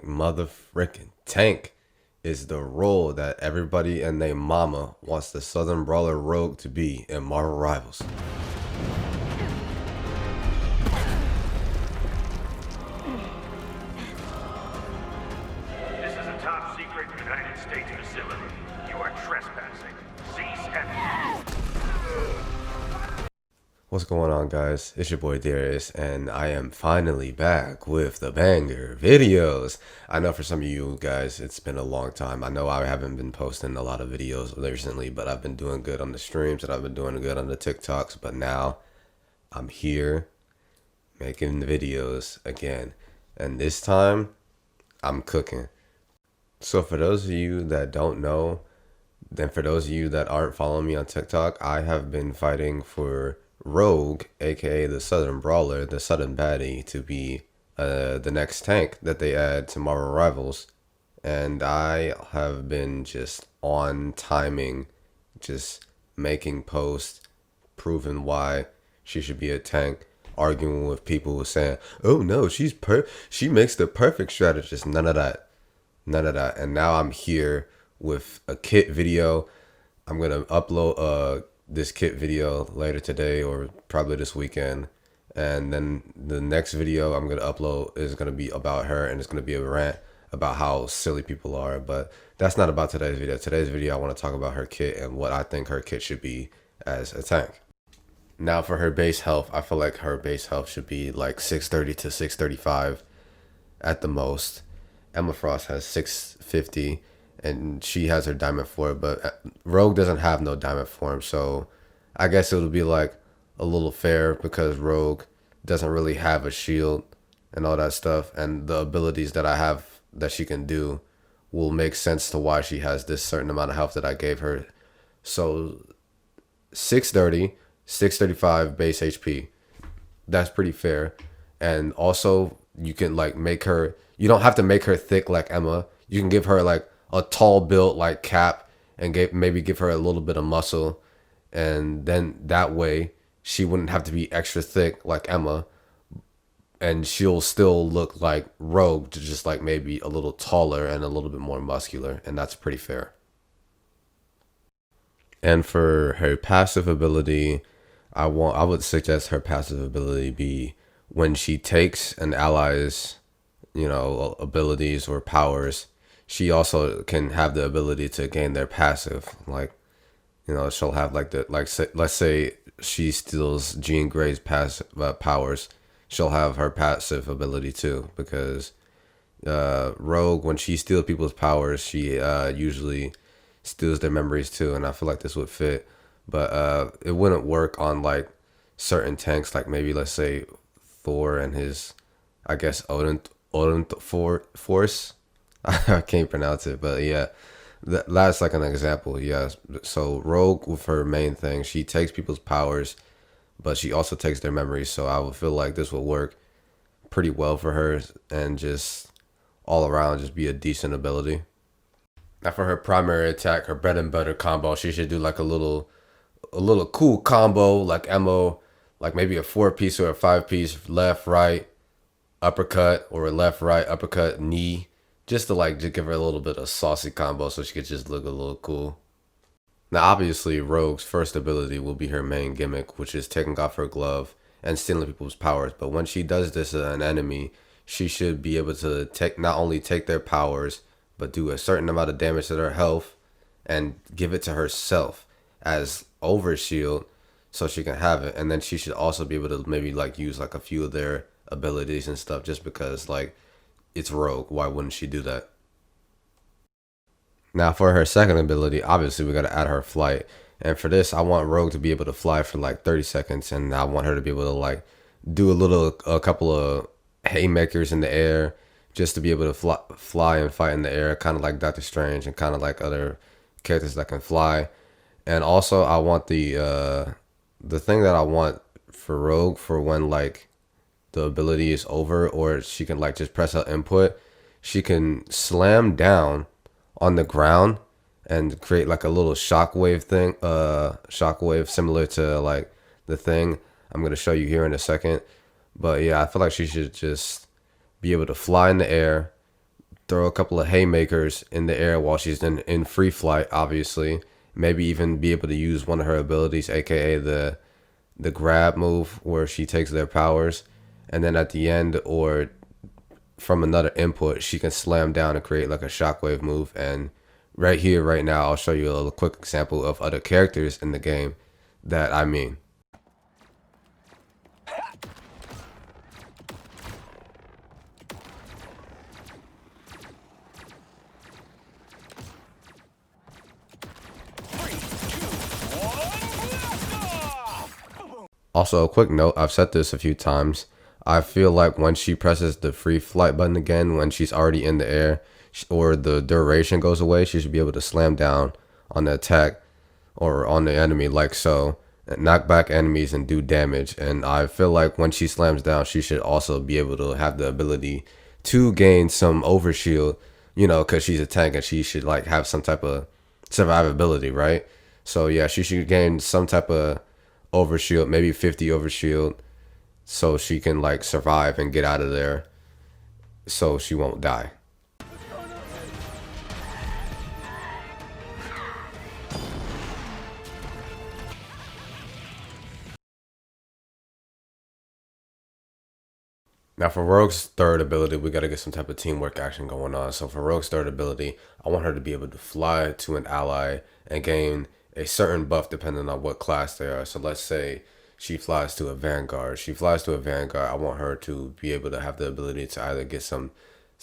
mother frickin' tank is the role that everybody and their mama wants the Southern Brawler Rogue to be in Marvel Rivals. This is a top secret United States facility. You are trespassing. Cease and... What's going on, guys? It's your boy Darius, and I am finally back with the banger videos. I know for some of you guys it's been a long time. I know I haven't been posting a lot of videos recently, but I've been doing good on the streams and I've been doing good on the TikToks. But now I'm here making the videos again, and this time I'm cooking. So for those of you that don't know, then for those of you that aren't following me on TikTok, I have been fighting for Rogue, aka the Southern Brawler, the Southern Baddie, to be the next tank that they add to Marvel Rivals. And I have been just on timing, just making posts, proving why she should be a tank, arguing with people who saying, oh no, she makes the perfect strategist. None of that. And now I'm here with a kit video. I'm going to upload this kit video later today or probably this weekend, and then the next video I'm gonna upload is gonna be about her, and it's gonna be a rant about how silly people are. But that's not about today's video. Today's video I want to talk about her kit and what I think her kit should be as a tank. Now for her base health, I feel like her base health should be like 630 to 635 at the most. Emma Frost has 650 and she has her diamond form, but Rogue doesn't have no diamond form, so I guess it would be like a little fair because Rogue doesn't really have a shield and all that stuff, and the abilities that I have that she can do will make sense to why she has this certain amount of health that I gave her. So 630, 635 base HP, that's pretty fair. And also you can like make her, you don't have to make her thick like Emma. You can give her like a tall build like Cap and maybe give her a little bit of muscle, and then that way she wouldn't have to be extra thick like Emma, and she'll still look like Rogue, just like maybe a little taller and a little bit more muscular, and that's pretty fair. And for her passive ability, I would suggest her passive ability be when she takes an ally's, abilities or powers, she also can have the ability to gain their passive. Like, she'll have like let's say she steals Jean Grey's passive powers, she'll have her passive ability too, because Rogue, when she steals people's powers, she usually steals their memories too, and I feel like this would fit. But it wouldn't work on like certain tanks, like maybe let's say Thor and his, I guess Odin force. I can't pronounce it, but yeah, that's like an example. Yeah. So Rogue, with her main thing, she takes people's powers, but she also takes their memories. So I would feel like this would work pretty well for her, and just all around just be a decent ability. Now for her primary attack, her bread and butter combo, she should do like a little cool combo like Emma, like maybe a 4-piece or a 5-piece left, right, uppercut, or a left, right, uppercut, knee, just to give her a little bit of saucy combo so she could just look a little cool. Now obviously Rogue's first ability will be her main gimmick, which is taking off her glove and stealing people's powers. But when she does this to an enemy, she should be able to not only take their powers, but do a certain amount of damage to their health and give it to herself as overshield so she can have it. And then she should also be able to maybe use a few of their abilities and stuff, just because it's Rogue. Why wouldn't she do that? Now for her second ability, obviously we got to add her flight. And for this, I want Rogue to be able to fly for 30 seconds. And I want her to be able to do a couple of haymakers in the air, just to be able to fly and fight in the air, kind of like Doctor Strange and kind of like other characters that can fly. And also I want the thing that I want for Rogue, for when the ability is over, or she can just press her input, she can slam down on the ground and create a little shockwave thing, shockwave similar to the thing I'm gonna show you here in a second. But yeah, I feel like she should just be able to fly in the air, throw a couple of haymakers in the air while she's in free flight, obviously. Maybe even be able to use one of her abilities, aka the grab move where she takes their powers, and then at the end or from another input, she can slam down and create like a shockwave move. And right here, right now, I'll show you a little quick example of other characters in the game that I mean. Also, a quick note, I've said this a few times. I feel like when she presses the free flight button again, when she's already in the air, or the duration goes away, she should be able to slam down on the attack or on the enemy like so, and knock back enemies and do damage. And I feel like when she slams down, she should also be able to have the ability to gain some overshield, you know, because she's a tank and she should like have some type of survivability, right? So yeah, she should gain some type of overshield, maybe 50 overshield, so she can like survive and get out of there so she won't die. Now for Rogue's third ability, we gotta get some type of teamwork action going on. So for Rogue's third ability, I want her to be able to fly to an ally and gain a certain buff depending on what class they are. So let's say she flies to a Vanguard. She flies to a Vanguard. I want her to be able to have the ability to either get some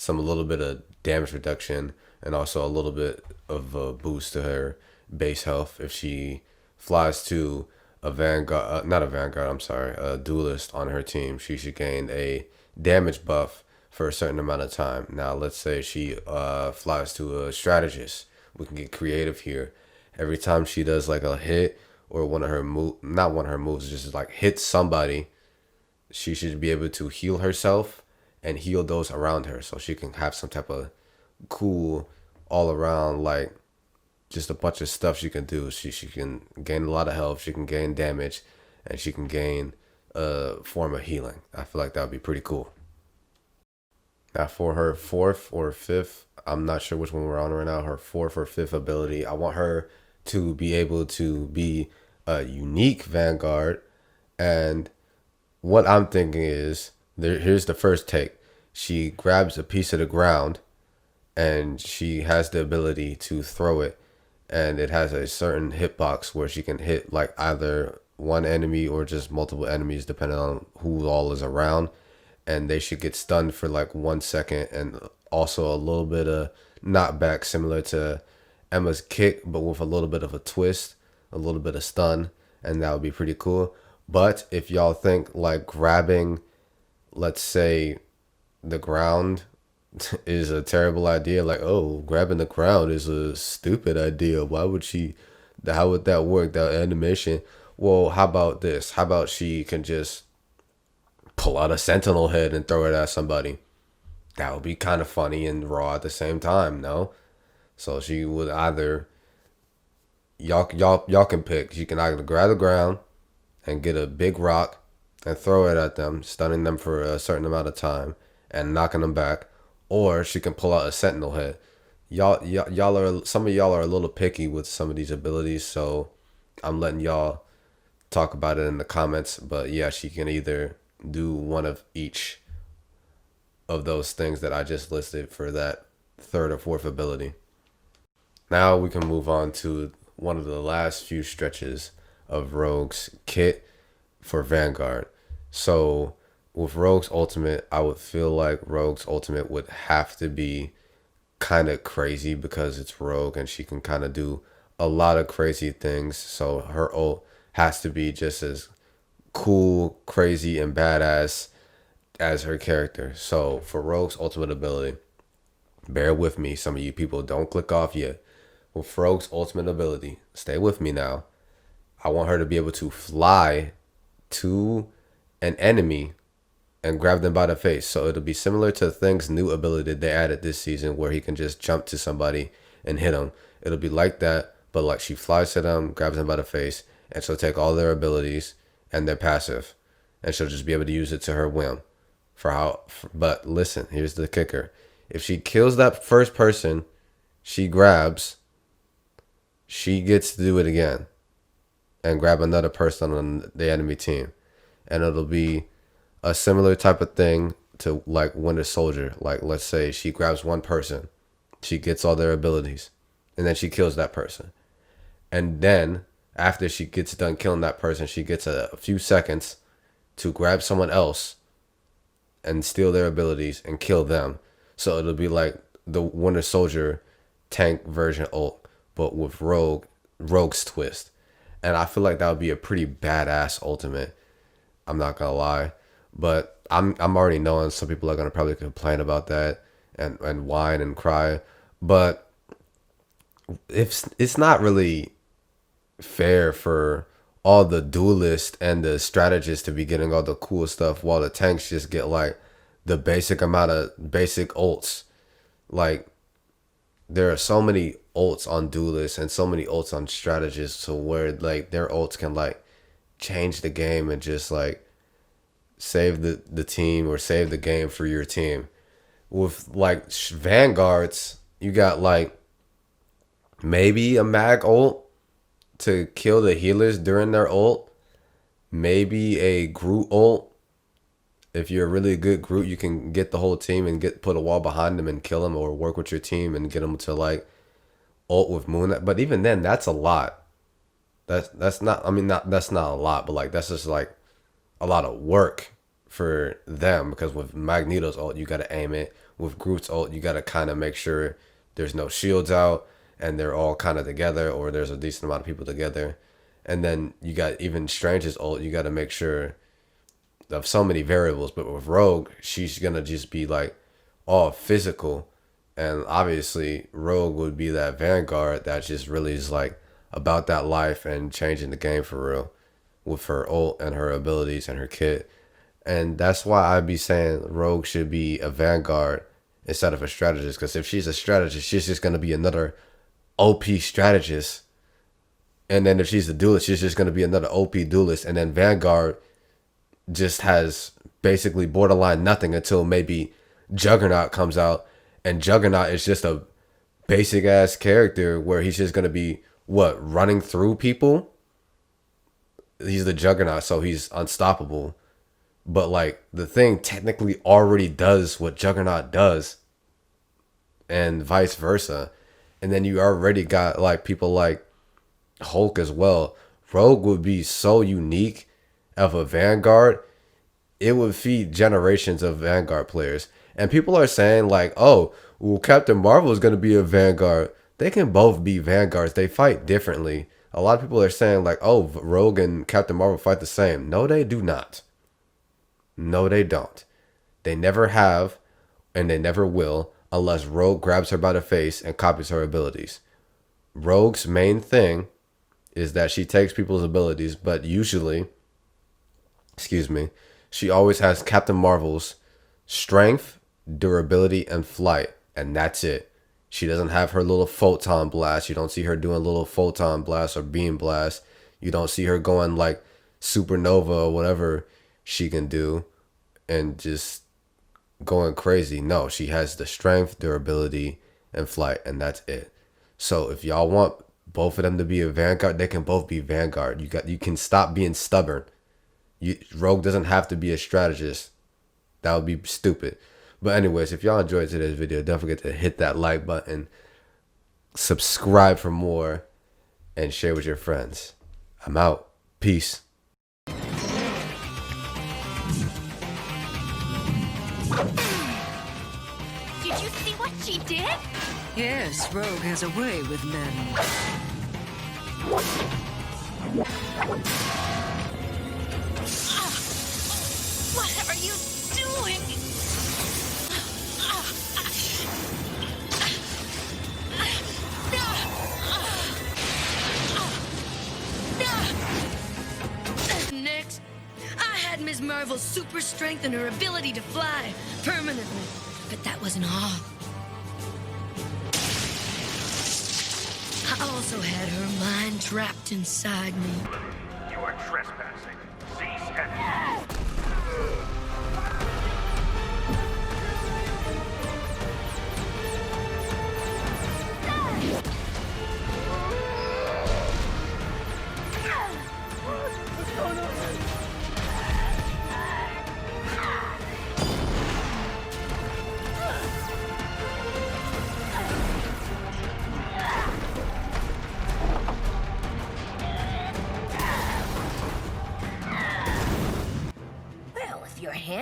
a little bit of damage reduction and also a little bit of a boost to her base health if she flies to a Vanguard, not a Vanguard, I'm sorry, a duelist on her team. She should gain a damage buff for a certain amount of time. Now, let's say she flies to a strategist. We can get creative here. Every time she does like a hit or one of her not one of her moves, just like hit somebody, she should be able to heal herself and heal those around her, so she can have some type of cool all around like just a bunch of stuff she can do. She can gain a lot of health, she can gain damage, and she can gain a form of healing. I feel like that would be pretty cool. Now for her fourth or fifth, I'm not sure which one we're on right now, her fourth or fifth ability, I want her to be able to be a unique Vanguard. And what I'm thinking is, here's the first take. She grabs a piece of the ground and she has the ability to throw it, and it has a certain hitbox where she can hit like either one enemy or just multiple enemies depending on who all is around, and they should get stunned for like 1 second, and also a little bit of knockback similar to Emma's kick but with a little bit of a twist, a little bit of stun, and that would be pretty cool. But if y'all think like grabbing, let's say, the ground is a terrible idea, like, oh, grabbing the ground is a stupid idea, why would she, how would that work, that animation? Well, how about this? How about she can just pull out a sentinel head and throw it at somebody? That would be kind of funny and raw at the same time, no? So she would either, y'all can pick. She can either grab the ground and get a big rock and throw it at them, stunning them for a certain amount of time and knocking them back, or she can pull out a sentinel head. Y'all are, some of y'all are a little picky with some of these abilities, so I'm letting y'all talk about it in the comments. But yeah, she can either do one of each of those things that I just listed for that third or fourth ability. Now we can move on to one of the last few stretches of Rogue's kit for Vanguard. So with Rogue's ultimate, I would feel like Rogue's ultimate would have to be kind of crazy because it's Rogue and she can kind of do a lot of crazy things. So her ult has to be just as cool, crazy, and badass as her character. So for Rogue's ultimate ability, bear with me, some of you people, don't click off yet. With Rogue's ultimate ability, stay with me now. I want her to be able to fly to an enemy and grab them by the face. So it'll be similar to Thing's new ability that they added this season where he can just jump to somebody and hit them. It'll be like that, but like she flies to them, grabs them by the face, and she'll take all their abilities and their passive, and she'll just be able to use it to her whim. But listen, here's the kicker: if she kills that first person she grabs, she gets to do it again and grab another person on the enemy team, and it'll be a similar type of thing to like Winter Soldier. Like, let's say she grabs one person, she gets all their abilities, and then she kills that person. And then after she gets done killing that person, she gets a few seconds to grab someone else and steal their abilities and kill them. So it'll be like the Winter Soldier tank version ult, but with Rogue's twist. And I feel like that would be a pretty badass ultimate. I'm not gonna lie. But I'm already knowing some people are gonna probably complain about that and whine and cry. But it's not really fair for all the duelists and the strategists to be getting all the cool stuff while the tanks just get like the basic amount of basic ults. Like, there are so many ults on duelists and so many ults on strategists to where like their ults can like change the game and just like save the team or save the game for your team. With like Vanguards, you got like maybe a mag ult to kill the healers during their ult, maybe a Groot ult. If you're a really good Groot, you can get the whole team and put a wall behind them and kill them, or work with your team and get them to like ult with moonknight. But even then, that's a lot. That's not. I mean, that's not a lot, but like that's just like a lot of work for them, because with Magneto's ult, you gotta aim it. With Groot's ult, you gotta kind of make sure there's no shields out and they're all kind of together, or there's a decent amount of people together. And then you got even Strange's ult, you gotta make sure of so many variables. But with Rogue, she's gonna just be like all physical, and obviously Rogue would be that Vanguard that just really is like about that life and changing the game for real with her ult and her abilities and her kit. And that's why I'd be saying Rogue should be a Vanguard instead of a strategist, because if she's a strategist, she's just gonna be another OP strategist. And then if she's a duelist, she's just gonna be another OP duelist. And then Vanguard just has basically borderline nothing until maybe Juggernaut comes out, and Juggernaut is just a basic ass character where he's just gonna be running through people. He's the Juggernaut, so he's unstoppable. But like the thing technically already does what Juggernaut does, and vice versa. And then you already got like people like Hulk as well. Rogue would be so unique of a Vanguard. It would feed generations of Vanguard players. And people are saying like, oh, well, Captain Marvel is going to be a Vanguard. They can both be Vanguards. They fight differently. A lot of people are saying like, oh, Rogue and Captain Marvel fight the same. No, they do not. No, they don't. They never have, and they never will, unless Rogue grabs her by the face and copies her abilities. Rogue's main thing is that she takes people's abilities, but usually, she always has Captain Marvel's strength, durability, and flight, and that's it. She doesn't have her little photon blast. You don't see her doing little photon blast or beam blast. You don't see her going like supernova or whatever she can do and just going crazy. No, she has the strength, durability, and flight, and that's it. So if y'all want both of them to be a Vanguard, they can both be Vanguard. You can stop being stubborn. Rogue doesn't have to be a strategist. That would be stupid. But anyways, if y'all enjoyed today's video, don't forget to hit that like button, subscribe for more, and share with your friends. I'm out. Peace. Did you see what she did? Yes, Rogue has a way with men. What are you doing? Next, I had Ms. Marvel's super strength and her ability to fly permanently. But that wasn't all. I also had her mind trapped inside me. You are trespassing. Cease and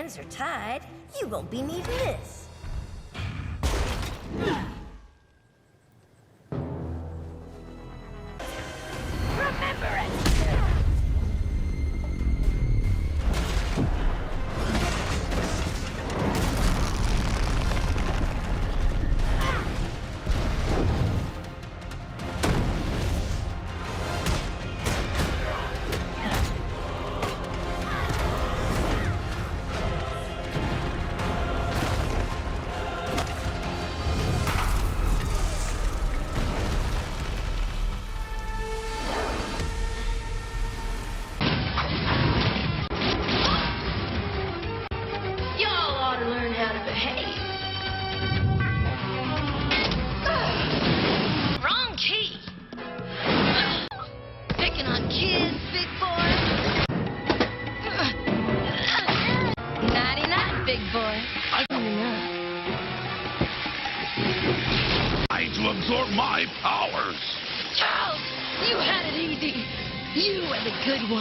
hands are tied, you won't be needing this. Remember it! To absorb my powers. Charles, you had it easy. You were the good one.